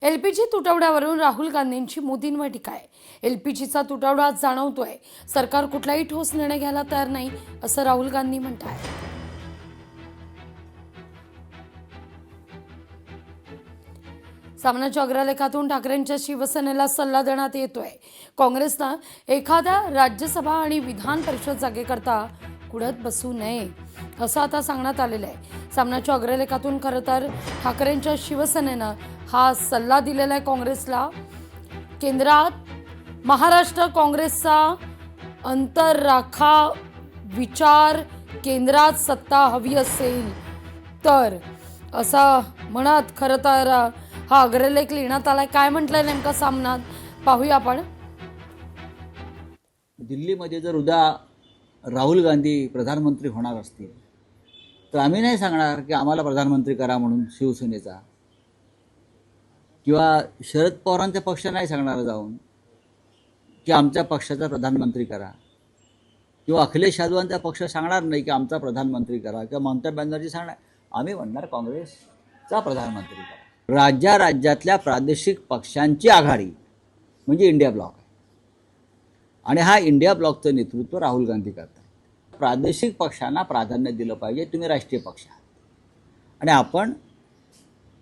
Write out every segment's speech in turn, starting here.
LPG तुटवड्यावरून Rahul गांधींची मोदींवर टीका आहे. एलपीजीचा तुटवडा जाणवतोय, सरकार कुठलाही ठोस निर्णय घ्यायला तयार नाही असं राहुल गांधी म्हणतात. सामनाच्या अग्रलेखातून ठाकरेंच्या शिवसेनेला सल्ला देण्यात येतोय. काँग्रेसनं एखाद्या राज्यसभा आणि विधान परिषद जागेकरता कुढत बसू नये असं आता सांगण्यात आलेलं आहे. सामनाच्या अग्रलेखातून खरं तर ठाकरेंच्या शिवसेनेनं हा सल्ला दिलेला आहे काँग्रेसला. केंद्रात महाराष्ट्र काँग्रेसचा अंतर राखा, विचार केंद्रात सत्ता हवी असेल तर, असं म्हणत खरं तर हा अग्रलेख लिहिण्यात आलाय. काय म्हटलंय नेमका सामनात पाहूया आपण. दिल्लीमध्ये जर उद्या राहुल गांधी प्रधानमंत्री होणार असतील तर आम्ही नाही सांगणार की आम्हाला प्रधानमंत्री करा म्हणून शिवसेनेचा, किंवा शरद पवारांच्या पक्ष नाही सांगणार जाऊन की आमच्या पक्षाचा प्रधानमंत्री करा, किंवा अखिलेश यादवांचा पक्ष सांगणार नाही की आमचा प्रधानमंत्री करा, किंवा ममता बॅनर्जी सांगणार. आम्ही म्हणणार काँग्रेसचा प्रधानमंत्री करा. राज्यातल्या प्रादेशिक पक्षांची आघाडी म्हणजे इंडिया ब्लॉक आहे, आणि हा इंडिया ब्लॉकचं नेतृत्व राहुल गांधी करतात. प्रादेशिक पक्षांना प्राधान्य दिलं पाहिजे, तुम्ही राष्ट्रीय पक्ष आहात, आणि आपण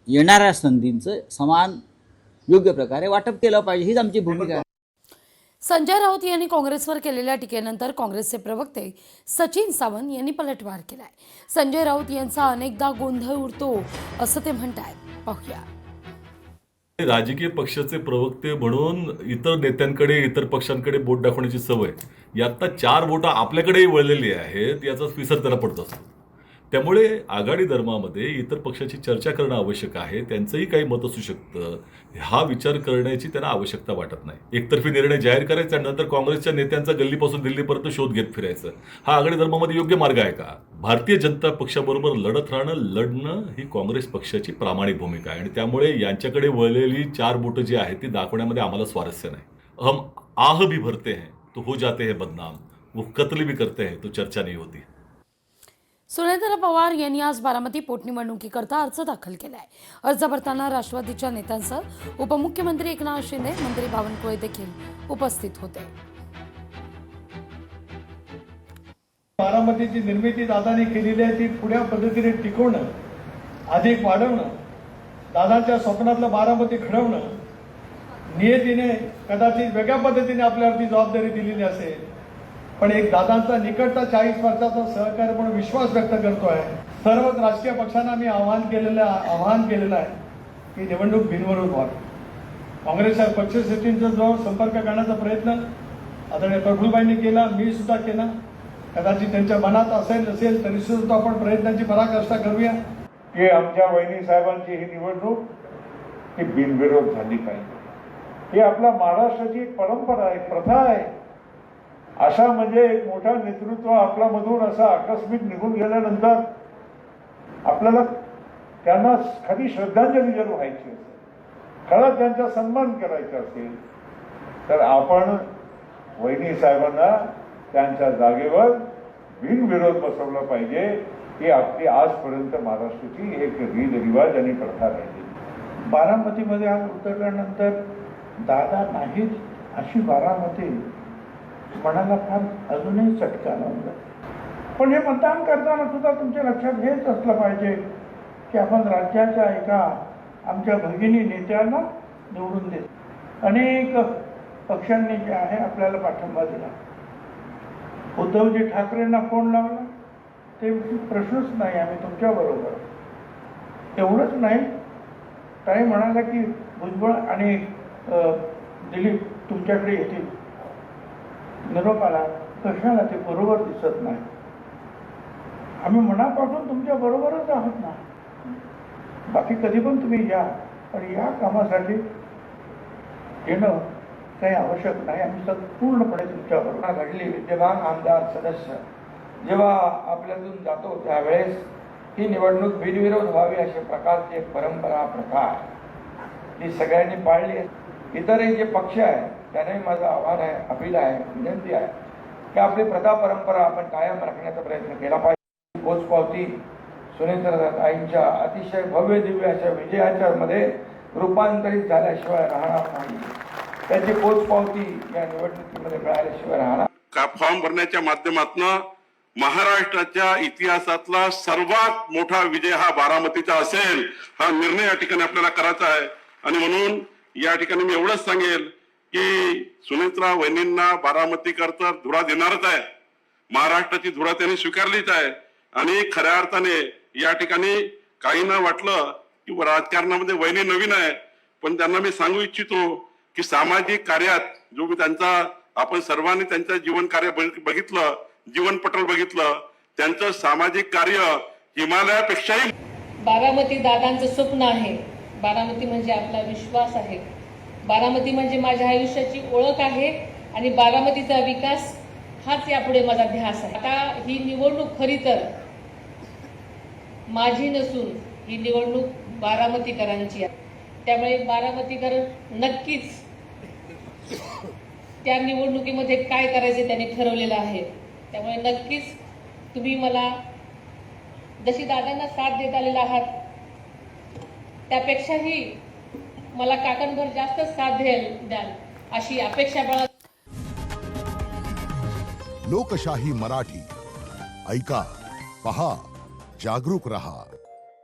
येणाऱ्या संधींचं समान योग्य प्रकारे वाटप केलं पाहिजे, हीच आमची भूमिका आहे. संजय राऊत यांनी काँग्रेसवर केलेल्या टीकेनंतर काँग्रेसचे प्रवक्ते सचिन सावंत यांनी पलटवार केलाय. संजय राऊत यांचा अनेकदा गोंधळ उडतो असं ते म्हणतात. पाहूया. राजकीय पक्षाचे प्रवक्ते म्हणून इतर नेत्यांकडे, इतर पक्षांकडे बोट दाखवण्याची सवय ही आता 4 बोटं आपल्याकडेही वळलेली आहेत, याचाच विसर त्याला पडत असतो. त्यामुळे आघाडी धर्मामध्ये इतर पक्षाची चर्चा करणं आवश्यक आहे, त्यांचंही काही मत असू शकतं, हा विचार करण्याची त्यांना आवश्यकता वाटत नाही. एकतर्फी निर्णय जाहीर करायचा आणि नंतर काँग्रेसच्या नेत्यांचा गल्लीपासून दिल्लीपर्यंत शोध घेत फिरायचं, हा आघाडी धर्मामध्ये योग्य मार्ग आहे का? भारतीय जनता पक्षाबरोबर लढणं ही काँग्रेस पक्षाची प्रामाणिक भूमिका आहे, आणि त्यामुळे यांच्याकडे वळलेली 4 बोटं जी आहेत ती दाखवण्यामध्ये आम्हाला स्वारस्य नाही. हम आह भी भरते हैं तो हो जाते हैं बदनाम, वो कत्ल भी करते हैं तो चर्चा नहीं होती. सुनेत्र पवार यांनी आज बारामती पोटनिवडणुकीकरता अर्ज दाखल केलाय. अर्ज भरताना राष्ट्रवादीच्या नेत्यांसह उपमुख्यमंत्री एकनाथ शिंदे, मंत्री बावनकुळे देखील उपस्थित होते. बारामतीची निर्मिती दादाने केलेली आहे ती पुढ्या पद्धतीने टिकवणं, अधिक वाढवणं, दादाच्या स्वप्नातलं बारामती घडवणं, नियतीने कदाचित वेगळ्या पद्धतीने आपल्यावरती जबाबदारी दिलेली असेल, पण एक दादांचा निकटचा 40 वर्षाचा सहकार्य म्हणून विश्वास व्यक्त करतोय. सर्वच राजकीय पक्षांना मी आवाहन केलेलं आहे की निवडणूक बिनविरोध व्हावी. काँग्रेसच्या पक्षश्रेष्ठींचा जो संपर्क करण्याचा प्रयत्न आदरणीय प्रफुल्लबाईंनी केला, मी सुद्धा केला. कदाचित त्यांच्या मनात असेल तरी सुद्धा आपण प्रयत्नांची पराकाष्ठा करूया की आमच्या वहिनी साहेबांची ही निवडणूक ही बिनविरोध झाली पाहिजे. ही आपल्या महाराष्ट्राची एक परंपरा आहे, प्रथा आहे. अशा म्हणजे एक मोठा नेतृत्व आपल्यामधून असा आकस्मिक निघून गेल्यानंतर आपल्याला त्यांना खरी श्रद्धांजली जर व्हायची असेल, खरं त्यांचा सन्मान करायचा असेल, तर आपण वहिनी साहेबांना त्यांच्या जागेवर बिनविरोध बसवलं पाहिजे. ही आपली आजपर्यंत महाराष्ट्राची एक रीतरिवाज आणि प्रथा राहिली. बारामतीमध्ये आज उतरल्यानंतर दादा नाहीत अशी बारामती मनाला फार अजूनही चटका लावला. पण हे मतदान करताना सुद्धा तुमच्या लक्षात हेच असलं पाहिजे की आपण राज्याच्या एका आमच्या भगिनी नेत्यांना निवडून देत. अनेक पक्षांनी जे आहे आपल्याला पाठिंबा दिला. उद्धवजी ठाकरेंना फोन लावला, ते प्रश्नच नाही, आम्ही तुमच्याबरोबर. एवढंच नाही, काही म्हणाला की भुजबळ आणि दिलीप तुमच्याकडे येतील. निरोपाला कशाला ते बरोबर दिसत नाही. आम्ही मनापासून तुमच्या बरोबरच आहोत ना, बाकी कधी पण तुम्ही या, पण या कामासाठी येणं काही आवश्यक नाही. आम्ही पूर्णपणे तुमच्याबरोबर. घडली विद्यमान आमदार सदस्य जेव्हा आपल्यातून जातो त्यावेळेस ही निवडणूक बिनविरोध व्हावी अशा प्रकारची एक परंपरा, प्रथा ही सगळ्यांनी पाळली. इतरही जे पक्ष आहे त्यांनाही माझं आव्हान आहे, अपील आहे, विनंती आहे की आपली प्रथा परंपरा आपण कायम राखण्याचा प्रयत्न केला पाहिजे. पोचपावती सुनेत्रताईंच्या अतिशय भव्य दिव्य अशा विजयाच्या मध्ये रूपांतरित झाल्याशिवाय राहणार नाही. त्याची पोचपावती या निवडणुकीमध्ये मिळाल्याशिवाय राहणार. फॉर्म भरण्याच्या माध्यमातून महाराष्ट्राच्या इतिहासातला सर्वात मोठा विजय हा बारामतीचा असेल, हा निर्णय या ठिकाणी आपल्याला करायचा आहे. आणि म्हणून या ठिकाणी मी एवढंच सांगेल की सुनेत्रा वहिनींना बारामतीकर तर धुरा देणारच आहे. महाराष्ट्राची धुरा त्यांनी स्वीकारलीच आहे. आणि खऱ्या अर्थाने या ठिकाणी काहींना वाटलं की राजकारणामध्ये वहिनी नवीन आहे, पण त्यांना मी सांगू इच्छितो की सामाजिक कार्यात जो मी त्यांचा आपण सर्वांनी त्यांचं जीवन कार्य बघितलं, जीवनपटल बघितलं, त्यांचं सामाजिक कार्य हिमालयापेक्षाही. बारामती दादांचं स्वप्न आहे. बारामती म्हणजे आपला विश्वास आहे. बारामती म्हणजे माझ्या आयुष्याची ओळख आहे आणि बारामतीचा विकास हाच यापुढे माझा ध्यास आहे. आता ही निवडणूक खरी तर माझी नसून ही निवडणूक बारामतीकरांची आहे. त्यामुळे बारामतीकर नक्कीच त्या निवडणुकीमध्ये काय करायचे त्यांनी ठरवलेलं आहे. त्यामुळे नक्कीच तुम्ही मला जशी दादांना साथ देत आलेला आहात त्यापेक्षाही मला काकणभर जास्त साथ द्याल अशी अपेक्षा बाळगते. लोकशाही मराठी ऐका, पहा, जागरूक रहा.